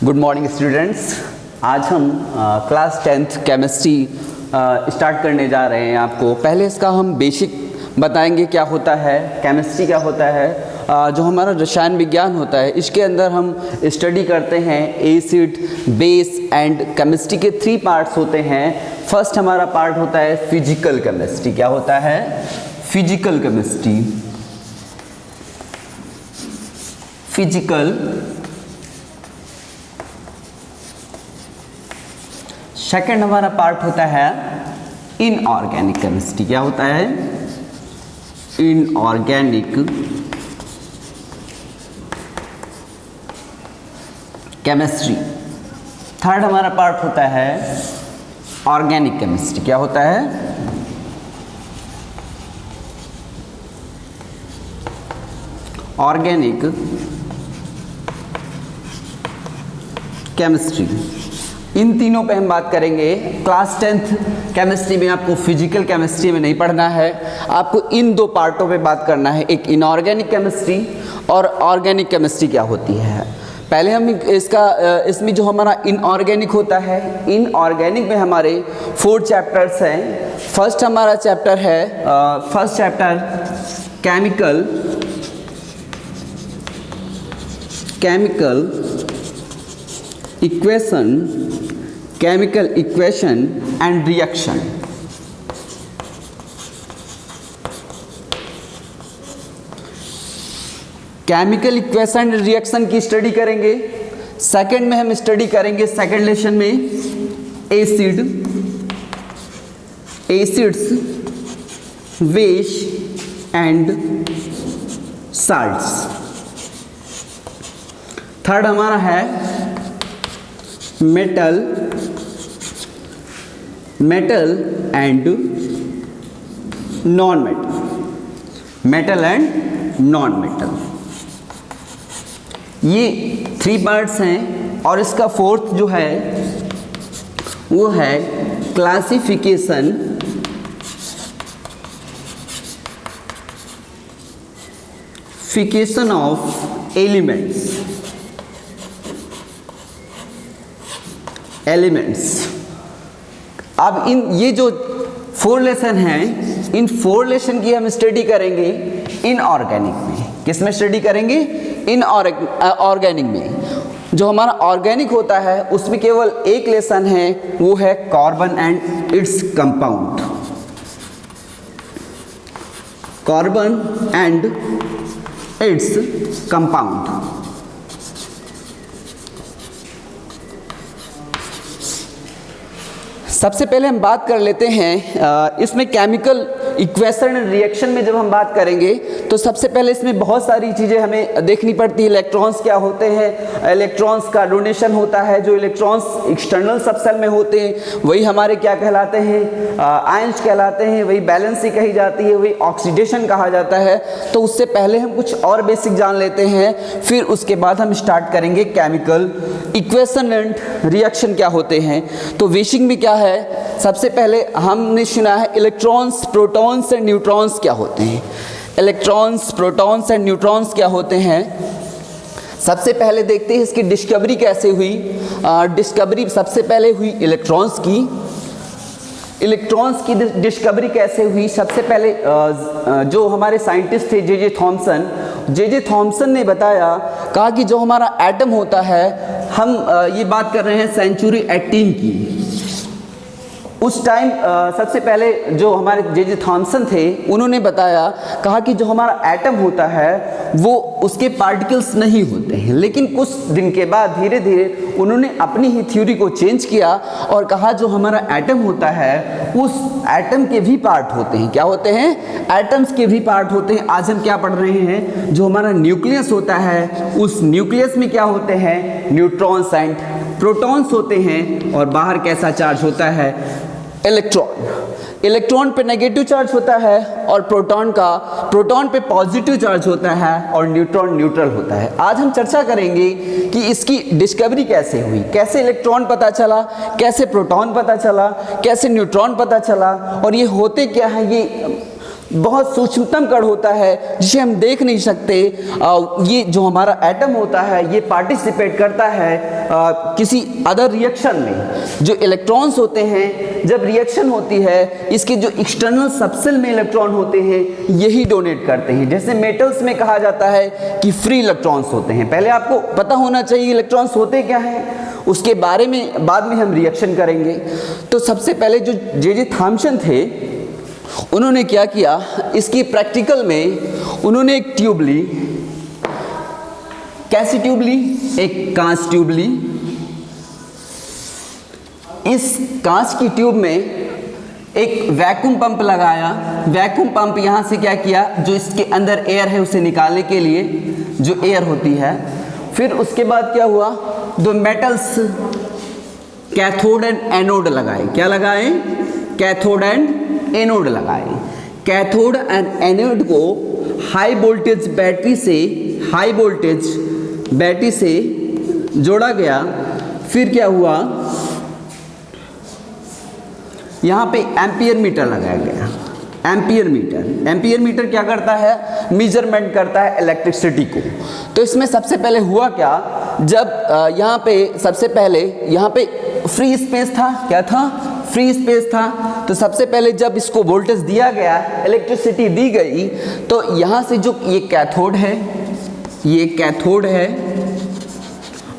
Good morning students. आज हम class 10th chemistry start करने जा रहे हैं। आपको पहले इसका हम बेसिक बताएंगे क्या होता है, केमिस्ट्री क्या होता है। जो हमारा रसायन विज्ञान होता है इसके अंदर हम स्टडी करते हैं एसिड, बेस एंड केमिस्ट्री के 3 पार्ट्स होते हैं। फर्स्ट हमारा पार्ट होता है फिजिकल केमिस्ट्री। क्या होता है? Physical chemistry. फिजिकल। सेकंड हमारा पार्ट होता है इनऑर्गेनिक केमिस्ट्री। क्या होता है? Inorganic chemistry. थर्ड हमारा पार्ट होता है ऑर्गेनिक केमिस्ट्री। क्या होता है? Organic chemistry. इन तीनों पे हम बात करेंगे। क्लास 10th केमिस्ट्री में आपको फिजिकल केमिस्ट्री में नहीं पढ़ना है, आपको इन 2 पार्टों पे बात करना है, एक इनऑर्गेनिक केमिस्ट्री और ऑर्गेनिक केमिस्ट्री क्या होती है। पहले हम इसमें जो हमारा इनऑर्गेनिक होता है, इनऑर्गेनिक में हमारे 4 चैप्टर्स हैं। फर्स्ट हमारा चैप्टर है first chapter chemical equation and reaction. Chemical equation and reaction की स्टडी करेंगे। सेकंड में हम स्टडी करेंगे, सेकंड लेसन में acids, base and salts. Third हमारा है मेटल एंड नॉन मेटल। ये 3 पार्ट्स हैं और इसका फोर्थ जो है वो है क्लासिफिकेशन ऑफ एलिमेंट्स। अब ये जो 4 लेसन हैं, इन 4 लेसन की हम स्टडी करेंगे इनऑर्गेनिक में। किस में स्टडी करेंगे? ऑर्गेनिक में। जो हमारा ऑर्गेनिक होता है उसमें केवल एक लेसन है, वो है carbon and its compound. Carbon and its compound. सबसे पहले हम बात कर लेते हैं इसमें केमिकल इक्वेशन एंड रिएक्शन में जब हम बात करेंगे तो सबसे पहले इसमें बहुत सारी चीज़ें हमें देखनी पड़ती है। इलेक्ट्रॉन्स क्या होते हैं, इलेक्ट्रॉन्स का डोनेशन होता है। जो इलेक्ट्रॉन्स एक्सटर्नल सबसेल में होते हैं वही हमारे क्या कहलाते हैं? आयंस कहलाते हैं। वही बैलेंसी कही जाती है, वही ऑक्सीडेशन कहा जाता है। तो उससे पहले हम कुछ और बेसिक जान लेते हैं, फिर उसके बाद हम स्टार्ट करेंगे केमिकल इक्वेशन एंड रिएक्शन क्या होते हैं। तो बेसिक में क्या है, सबसे पहले हमने सुना है इलेक्ट्रॉन्स, प्रोटॉन्स एंड न्यूट्रॉन्स क्या होते हैं। इलेक्ट्रॉन्स, प्रोटॉन्स एंड न्यूट्रॉन्स क्या होते हैं, सबसे पहले देखते हैं इसकी डिस्कवरी कैसे हुई। डिस्कवरी सबसे पहले हुई इलेक्ट्रॉन्स की। इलेक्ट्रॉन्स की डिस्कवरी कैसे हुई? सबसे पहले जो हमारे साइंटिस्ट थे जे थॉमसन ने बताया, कहा कि जो हमारा एटम होता है, हम ये बात कर रहे हैं सेंचुरी 18 की। उस टाइम सबसे पहले जो हमारे जे थॉमसन थे उन्होंने बताया, कहा कि जो हमारा एटम होता है वो उसके पार्टिकल्स नहीं होते हैं। लेकिन कुछ दिन के बाद धीरे धीरे उन्होंने अपनी ही थ्योरी को चेंज किया और कहा जो हमारा एटम होता है उस एटम के भी पार्ट होते हैं। क्या होते हैं? एटम्स के भी पार्ट होते हैं। आज हम क्या पढ़ रहे हैं, जो हमारा न्यूक्लियस होता है उस न्यूक्लियस में क्या होते हैं? न्यूट्रॉन्स एंड प्रोटॉन्स होते हैं। और बाहर कैसा चार्ज होता है? इलेक्ट्रॉन पे नेगेटिव चार्ज होता है और प्रोटॉन पे पॉजिटिव चार्ज होता है और न्यूट्रॉन न्यूट्रल होता है। आज हम चर्चा करेंगे कि इसकी डिस्कवरी कैसे हुई, कैसे इलेक्ट्रॉन पता चला, कैसे प्रोटॉन पता चला, कैसे न्यूट्रॉन पता चला और ये होते क्या है। ये बहुत सूक्ष्मतम कण होता है जिसे हम देख नहीं सकते। ये जो हमारा एटम होता है ये पार्टिसिपेट करता है किसी अदर रिएक्शन में जो इलेक्ट्रॉन्स होते हैं, जब रिएक्शन होती है, इसके जो एक्सटर्नल सबसेल में इलेक्ट्रॉन होते हैं यही डोनेट करते हैं। जैसे मेटल्स में कहा जाता है कि फ्री इलेक्ट्रॉन्स होते हैं। पहले आपको पता होना चाहिए इलेक्ट्रॉन्स होते क्या हैं, उसके बारे में बाद में हम रिएक्शन करेंगे। तो सबसे पहले जो जे थॉम्सन थे उन्होंने क्या किया, इसकी प्रैक्टिकल में उन्होंने एक ट्यूब ली। कैसी ट्यूब ली? एक कांच ट्यूब ली। इस कांच की ट्यूब में एक वैक्यूम पंप लगाया। वैक्यूम पंप यहाँ से क्या किया, जो इसके अंदर एयर है उसे निकालने के लिए जो एयर होती है। फिर उसके बाद क्या हुआ, दो मेटल्स कैथोड एंड एनोड लगाए। क्या लगाए? कैथोड एंड एनोड लगाए। कैथोड एंड एनोड को हाई वोल्टेज बैटरी से जोड़ा गया। फिर क्या हुआ, यहाँ पे एम्पियर मीटर लगाया गया। एम्पियर मीटर क्या करता है? मेजरमेंट करता है इलेक्ट्रिसिटी को। तो इसमें सबसे पहले हुआ क्या, जब यहाँ पे सबसे पहले यहाँ पे फ्री स्पेस था। क्या था? फ्री स्पेस था। तो सबसे पहले जब इसको वोल्टेज दिया गया, इलेक्ट्रिसिटी दी गई, तो यहाँ से जो ये कैथोड है, ये कैथोड है,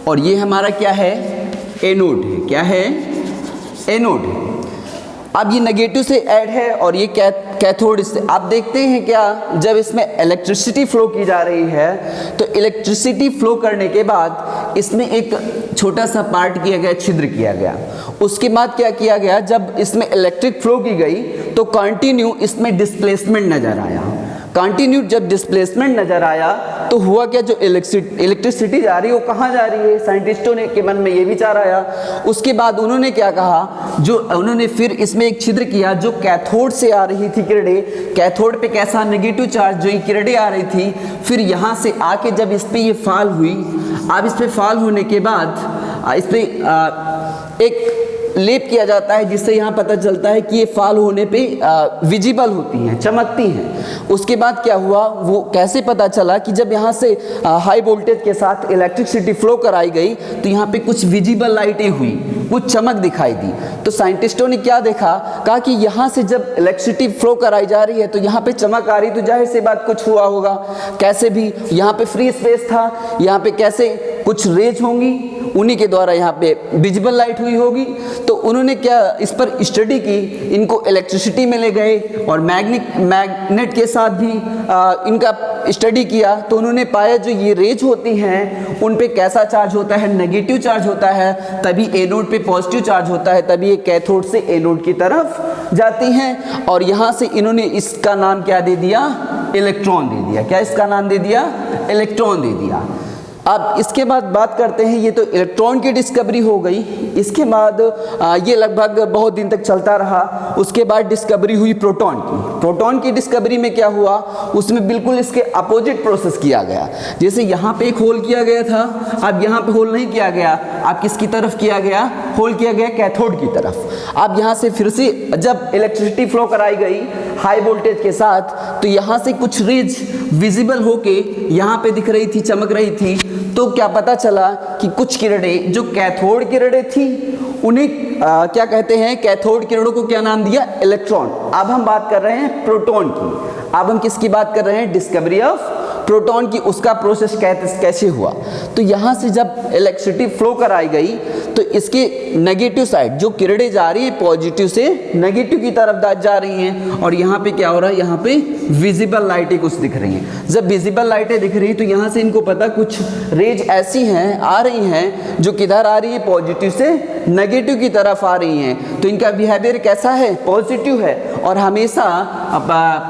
और ये हमारा क्या है? एनोड है। क्या है? एनोड है। अब ये नेगेटिव से ऐड है और ये कैथोड से। आप देखते हैं क्या, जब इसमें इलेक्ट्रिसिटी फ्लो की जा रही है तो इलेक्ट्रिसिटी फ्लो करने के बाद इसमें एक छोटा सा पार्ट किया गया, छिद्र किया गया। उसके बाद क्या किया गया, जब इसमें इलेक्ट्रिक फ्लो की गई तो कंटिन्यू इसमें डिस्प्लेसमेंट नजर आया। कंटिन्यू जब डिस्प्लेसमेंट नजर आया तो हुआ क्या, जो इलेक्ट्रिसिटी जा रही है वो कहाँ जा रही है? साइंटिस्टों ने के मन में ये विचार आया। उसके बाद उन्होंने क्या कहा, जो उन्होंने फिर इसमें एक छिद्र किया जो कैथोड से आ रही थी किरणें। कैथोड पे कैसा? नेगेटिव चार्ज, जो ये किरणें आ रही थी, फिर यहाँ से आके जब इस पे ये फॉल हुई। अब इस पे फॉल होने के बाद इस पे एक लेप किया जाता है, जिससे यहाँ पता चलता है कि ये फॉल होने पे विजिबल होती हैं, चमकती हैं। उसके बाद क्या हुआ, वो कैसे पता चला कि जब यहाँ से हाई वोल्टेज के साथ इलेक्ट्रिसिटी फ्लो कराई गई तो यहाँ पे कुछ विजिबल लाइटें हुई, कुछ चमक दिखाई दी। तो साइंटिस्टों ने क्या देखा, कहा कि यहाँ से जब इलेक्ट्रिसिटी फ्लो कराई जा रही है तो यहाँ पे चमक आ रही, तो जाहिर सी बात कुछ हुआ होगा। कैसे भी, यहाँ पे फ्री स्पेस था, यहाँ पे कैसे कुछ रेज होंगी, उन्हीं के द्वारा यहाँ पे विजिबल लाइट हुई होगी। तो उन्होंने क्या इस पर स्टडी की, इनको इलेक्ट्रिसिटी में ले गए और मैग्नेट के साथ भी इनका स्टडी किया। तो उन्होंने पाया जो ये रेज होती हैं उन पे कैसा चार्ज होता है? नेगेटिव चार्ज होता है। तभी एनोड पे पॉजिटिव चार्ज होता है, तभी ये कैथोड से एनोड की तरफ जाती हैं। और यहाँ से इन्होंने इसका नाम क्या दे दिया? इलेक्ट्रॉन दे दिया। क्या इसका नाम दे दिया? इलेक्ट्रॉन दे दिया। अब इसके बाद बात करते हैं, ये तो इलेक्ट्रॉन की डिस्कवरी हो गई। इसके बाद ये लगभग बहुत दिन तक चलता रहा। उसके बाद डिस्कवरी हुई प्रोटॉन की। प्रोटॉन की डिस्कवरी में क्या हुआ, उसमें बिल्कुल इसके अपोजिट प्रोसेस किया गया। जैसे यहाँ पे एक होल किया गया था, अब यहाँ पे होल नहीं किया गया, अब किसकी तरफ किया गया? होल किया गया कैथोड की तरफ। अब यहाँ से फिर से जब इलेक्ट्रिसिटी फ्लो कराई गई हाई वोल्टेज के साथ, तो यहाँ से कुछ रेज विजिबल होके यहाँ पे दिख रही थी, चमक रही थी। तो क्या पता चला कि कुछ किरणें जो कैथोड किरणें थी उन्हें क्या कहते हैं? कैथोड किरणों को क्या नाम दिया? इलेक्ट्रॉन। अब हम बात कर रहे हैं प्रोटॉन की। अब हम किसकी बात कर रहे हैं? डिस्कवरी ऑफ प्रोटॉन की। उसका प्रोसेस कैसे हुआ, तो यहाँ से जब इलेक्ट्रिसिटी फ्लो कराई गई तो इसके नेगेटिव साइड जो किरणें जा रही है पॉजिटिव से नेगेटिव की तरफ जा रही हैं, और यहाँ पे क्या हो रहा है? यहाँ पे विजिबल लाइटें कुछ दिख रही हैं। जब विजिबल लाइटें दिख रही हैं तो यहाँ से इनको पता कुछ रेज ऐसी हैं, आ रही हैं, जो किधर आ रही है? पॉजिटिव से नेगेटिव की तरफ आ रही हैं। तो इनका बिहेवियर कैसा है? पॉजिटिव है। और हमेशा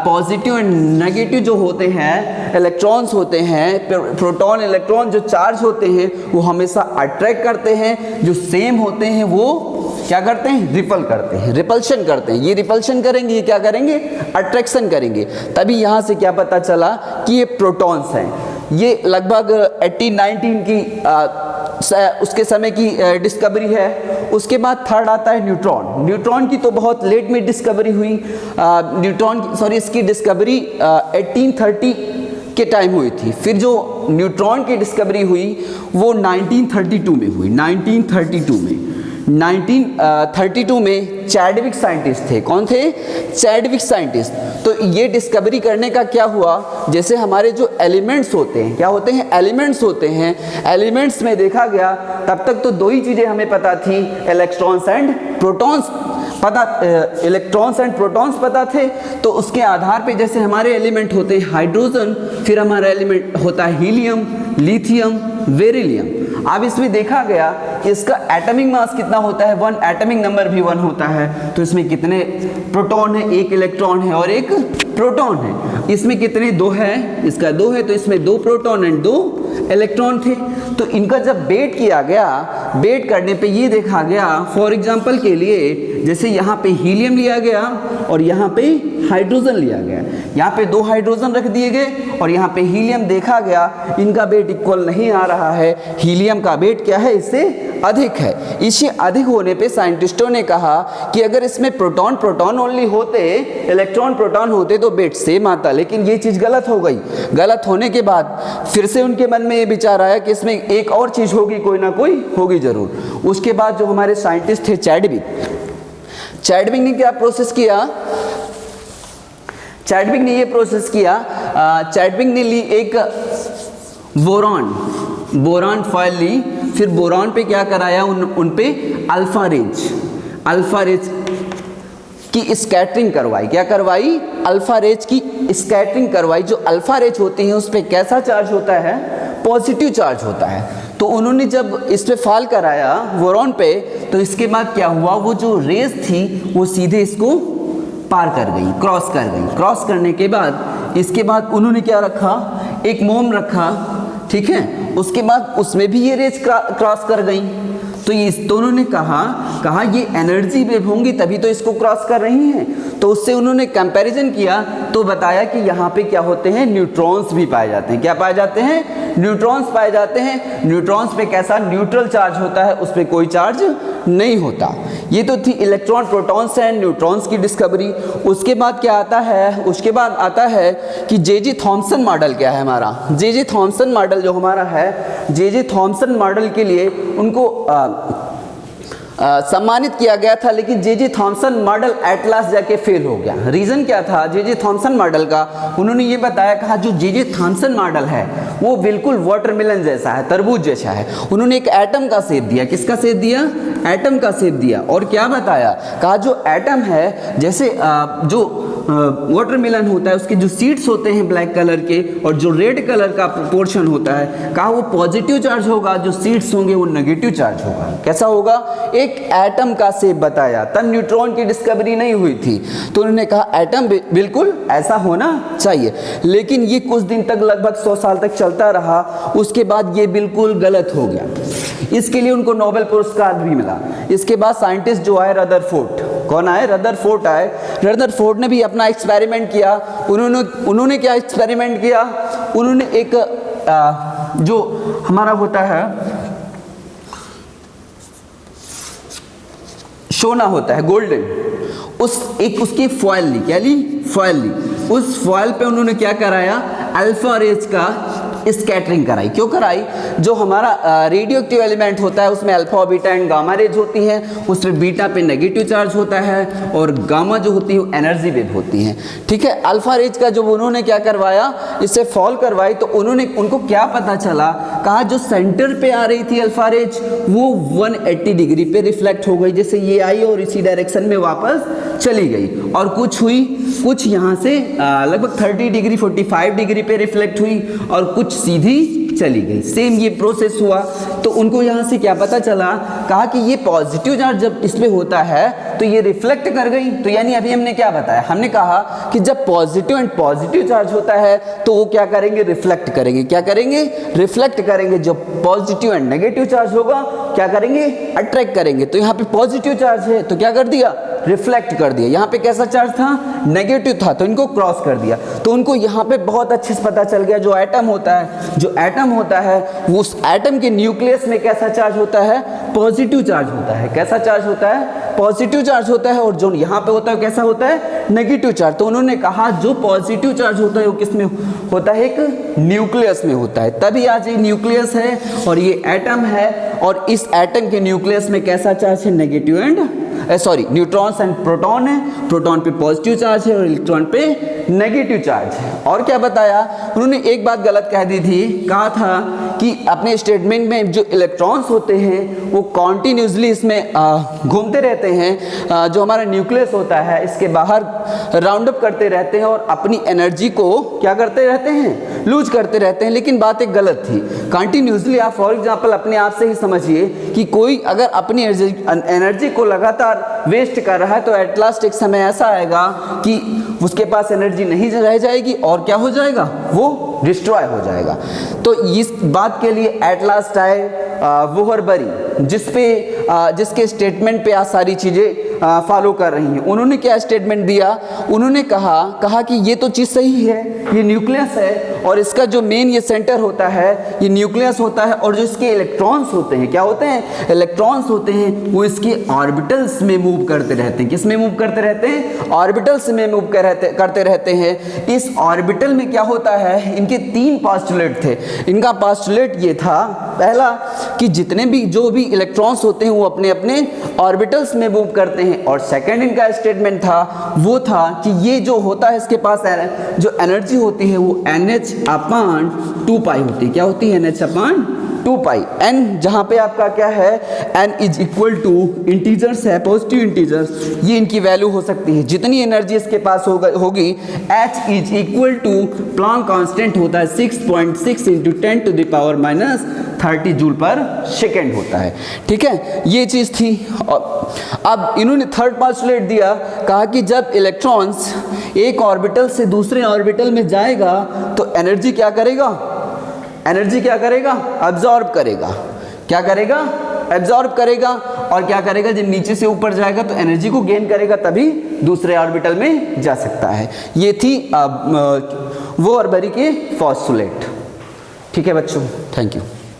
पॉजिटिव एंड नेगेटिव जो होते हैं इलेक्ट्रॉन्स होते हैं, प्रोटॉन इलेक्ट्रॉन जो चार्ज होते हैं वो हमेशा अट्रैक्ट करते हैं, जो सेम होते हैं वो क्या करते हैं? रिपल करते हैं, रिपल्शन करते हैं। ये रिपल्शन करेंगे, ये क्या करेंगे? अट्रैक्शन करेंगे। तभी यहाँ से क्या पता चला कि ये प्रोटॉन्स हैं। ये लगभग 1819 की उसके समय की डिस्कवरी है। उसके बाद थर्ड आता है न्यूट्रॉन। न्यूट्रॉन की तो बहुत लेट में डिस्कवरी हुई। इसकी डिस्कवरी 1830 के टाइम हुई थी। फिर जो न्यूट्रॉन की डिस्कवरी हुई वो 1932 में हुई। 1932 में चैडविक साइंटिस्ट थे। कौन थे? Chadwick scientist. तो ये डिस्कवरी करने का क्या हुआ, जैसे हमारे जो एलिमेंट्स होते हैं, क्या होते हैं? एलिमेंट्स होते हैं। एलिमेंट्स में देखा गया तब तक तो दो ही चीज़ें हमें पता थी, electrons and protons electrons and protons पता थे। तो उसके आधार पे जैसे हमारे एलिमेंट होते हैं हाइड्रोजन, फिर हमारा एलिमेंट होता है हीलियम, लिथियम, बेरिलियम। अब इसमें देखा गया कि इसका एटॉमिक मास कितना होता है, 1, एटॉमिक नंबर भी 1 होता है। तो इसमें कितने प्रोटॉन है? 1 इलेक्ट्रॉन है और 1 प्रोटॉन है। इसमें कितने? 2 है, इसका 2 है, तो इसमें 2 प्रोटॉन एंड 2 इलेक्ट्रॉन थे। तो इनका जब वेट किया गया, वेट करने पे ये देखा गया, फॉर एग्जांपल के लिए जैसे यहाँ पे हीलियम लिया गया और यहाँ पे हाइड्रोजन लिया गया, यहाँ पे 2 हाइड्रोजन रख दिए गए और यहाँ पे हीलियम, देखा गया इनका वेट इक्वल नहीं आ रहा है। हीलियम का वेट क्या है? इससे अधिक है। इससे अधिक होने पे साइंटिस्टों ने कहा कि अगर इसमें प्रोटॉन ओनली होते, इलेक्ट्रॉन प्रोटॉन होते तो वेट सेम आता, लेकिन ये चीज़ गलत हो गई। गलत होने के बाद फिर से उनके मन में ये विचार आया कि इसमें एक और चीज़ होगी, कोई ना कोई होगी जरूर। उसके बाद जो हमारे साइंटिस्ट थे चैडविक ने क्या प्रोसेस किया? चैडविक ने ये प्रोसेस किया, चैडविक ने ली एक बोरान फॉयल ली, फिर बोरान पे क्या कराया, उन पे अल्फा रेज की स्कैटरिंग करवाई। क्या करवाई? अल्फा रेज की स्कैटरिंग करवाई। जो अल्फा रेज होती है उस पे कैसा चार्ज होता है? पॉजिटिव चार्ज होता है। तो उन्होंने जब इस पे फॉल कराया बोरान पे, तो इसके बाद क्या हुआ, वो जो रेज थी वो सीधे इसको पार कर गई, क्रॉस कर गई। क्रॉस करने के बाद इसके बाद उन्होंने क्या रखा? एक मोम रखा, ठीक है। उसके बाद उसमें भी ये रेज क्रॉस कर गई। तो उन्होंने कहा ये एनर्जी वेव होंगी तभी तो इसको क्रॉस कर रही हैं। तो उससे उन्होंने कंपैरिजन किया तो बताया कि यहाँ पे क्या होते हैं? न्यूट्रॉन्स भी पाए जाते हैं। क्या पाए जाते हैं? न्यूट्रॉन्स पाए जाते हैं। न्यूट्रॉन्स पे कैसा? न्यूट्रल चार्ज होता है, उस पर कोई चार्ज नहीं होता। ये तो थी इलेक्ट्रॉन, प्रोटॉन्स एंड न्यूट्रॉन्स की डिस्कवरी। उसके बाद क्या आता है? उसके बाद आता है कि जे थॉमसन मॉडल क्या है हमारा। जे थॉमसन मॉडल जो हमारा है, जे थॉमसन मॉडल के लिए उनको सम्मानित किया गया था, लेकिन J Thomson model at last जाके फेल हो गया। रीज़न क्या था जे थॉमसन मॉडल का? उन्होंने ये बताया, कहा जो जे थॉमसन मॉडल है वो बिल्कुल वाटरमेलन जैसा है, तरबूज जैसा है। उन्होंने एक एटम का शेप दिया। किसका शेप दिया? एटम का शेप दिया। और क्या बताया? कहा जो एटम है, जैसे जो वाटरमेलन होता है उसके जो सीड्स होते हैं ब्लैक कलर के और जो रेड कलर का पोर्शन होता है, कहा वो पॉजिटिव चार्ज होगा, जो सीड्स होंगे वो नेगेटिव चार्ज होगा। कैसा होगा? एक एटम का शेप बताया। तब न्यूट्रॉन की डिस्कवरी नहीं हुई थी, तो उन्होंने कहा एटम बिल्कुल ऐसा होना चाहिए। लेकिन ये कुछ दिन तक, लगभग 100 साल तक चलता रहा। उसके बाद ये बिल्कुल गलत हो गया। इसके लिए उनको नोबेल पुरस्कार भी मिला। इसके बाद साइंटिस्ट जो आए, रदरफोर्ड, कौन आए? रदरफोर्ड आए। रदरफोर्ड ने भी अपना एक्सपेरिमेंट किया। उन्होंने क्या एक्सपेरिमेंट किया? उन्होंने एक जो हमारा होता है सोना होता है, गोल्डन, उसकी फॉयल ली। क्या ली? फॉयल ली। उस फॉयल पे उन्होंने क्या कराया? अल्फा रेज का स्कैटरिंग कराई। क्यों कराई? जो हमारा रेडियो एक्टिव एलिमेंट होता है उसमें alpha, beta and gamma rays होती हैं। उसमें बीटा पे नेगेटिव चार्ज होता है और गामा जो होती है वो एनर्जी वेव होती हैं, ठीक है। अल्फा रेज का जो उन्होंने क्या करवाया, इससे फॉल करवाई, तो उनको क्या पता चला? कहा जो सेंटर पे आ रही थी अल्फा रेज वो 180 डिग्री पे रिफ्लेक्ट हो गई। जैसे ये आई और इसी डायरेक्शन में वापस चली गई, और कुछ यहाँ से लगभग 30 डिग्री 45 डिग्री पे रिफ्लेक्ट हुई और कुछ सीधी चली गई। सेम ये प्रोसेस हुआ। तो उनको यहाँ से क्या पता चला? कहा कि ये पॉजिटिव चार्ज जब इसमें होता है तो ये रिफ्लेक्ट कर गई। तो यानी अभी हमने क्या बताया? हमने कहा कि जब पॉजिटिव एंड पॉजिटिव चार्ज होता है तो वो क्या करेंगे? रिफ्लेक्ट करेंगे। क्या करेंगे? रिफ्लेक्ट करेंगे। जब पॉजिटिव एंड नेगेटिव चार्ज होगा क्या करेंगे? अट्रैक्ट करेंगे। तो यहाँ पे पॉजिटिव चार्ज है तो क्या कर दिया? रिफ्लेक्ट कर दिया। यहाँ पे कैसा चार्ज था? नेगेटिव था, तो इनको क्रॉस कर दिया। तो उनको यहाँ पे बहुत अच्छे से पता चल गया जो एटम होता है उस एटम के न्यूक्लियस में कैसा चार्ज होता है? पॉजिटिव चार्ज होता है। कैसा चार्ज होता है? पॉजिटिव चार्ज होता है और जो यहाँ पे होता है कैसा होता है, नेगेटिव चार्ज। तो उन्होंने कहा जो पॉजिटिव चार्ज होता है वो किस में होता है, एक न्यूक्लियस में होता है। तभी आज ये न्यूक्लियस है और ये एटम है, और इस एटम के न्यूक्लियस में कैसा चार्ज है, negative and neutrons and proton है। प्रोटॉन पे पॉजिटिव चार्ज है और इलेक्ट्रॉन पे नेगेटिव चार्ज है। और क्या बताया उन्होंने, एक बात गलत कह दी थी, कहा था कि अपने स्टेटमेंट में जो इलेक्ट्रॉन्स होते हैं वो कॉन्टिन्यूसली इसमें घूमते रहते हैं, जो हमारा न्यूक्लियस होता है इसके बाहर राउंड अप करते रहते हैं और अपनी एनर्जी को क्या करते रहते हैं, लूज करते रहते हैं। लेकिन बात एक गलत थी, कॉन्टिन्यूसली आप फॉर एग्जांपल अपने आप से ही समझिए कि कोई अगर अपनी एनर्जी को लगातार वेस्ट कर रहा है तो एट लास्ट एक समय ऐसा आएगा कि उसके पास एनर्जी नहीं रह जाएगी और क्या हो जाएगा, वो डिस्ट्रॉय हो जाएगा। तो इस बात के लिए एट लास्ट आए वोहरबरी, जिसके स्टेटमेंट पे आज सारी चीज़ें फॉलो कर रही हैं। उन्होंने क्या स्टेटमेंट दिया, उन्होंने कहा कि ये तो चीज़ सही है, ये न्यूक्लियस है और इसका जो मेन ये सेंटर होता है ये न्यूक्लियस होता है, और जो इसके इलेक्ट्रॉन्स होते हैं, क्या होते हैं, इलेक्ट्रॉन्स होते हैं, वो इसके ऑर्बिटल्स में मूव करते रहते हैं। किस में मूव करते रहते हैं, ऑर्बिटल्स में मूव करते रहते हैं। इस ऑर्बिटल में क्या होता है, इनके 3 पोस्टुलेट थे। इनका पोस्टुलेट ये था, पहला कि जितने भी जो भी इलेक्ट्रॉन्स होते हैं वो अपने अपने ऑर्बिटल्स में मूव करते हैं, और सेकंड इनका स्टेटमेंट था वो था कि ये जो होता है इसके पास जो एनर्जी होती है वो NH/2π होती है। क्या होती है, NH/2π। n जहाँ पे आपका क्या है, n is equal to integers है, पॉजिटिव इंटीजर्स, ये इनकी वैल्यू हो सकती है। जितनी एनर्जी इसके पास होगी h is equal to Planck constant होता है 6.6 × 10⁻³ जूल पर सेकेंड होता है। ठीक है, ये चीज़ थी। अब इन्होंने थर्ड पोस्टुलेट दिया, कहा कि जब इलेक्ट्रॉन्स एक ऑर्बिटल से दूसरे ऑर्बिटल में जाएगा तो एनर्जी क्या करेगा, अब्जॉर्ब करेगा। क्या करेगा, एब्जॉर्ब करेगा। और क्या करेगा, जब नीचे से ऊपर जाएगा तो एनर्जी को गेन करेगा, तभी दूसरे ऑर्बिटल में जा सकता है। ये थी वोहरबरी के पोस्टुलेट। ठीक है बच्चों, थैंक यू।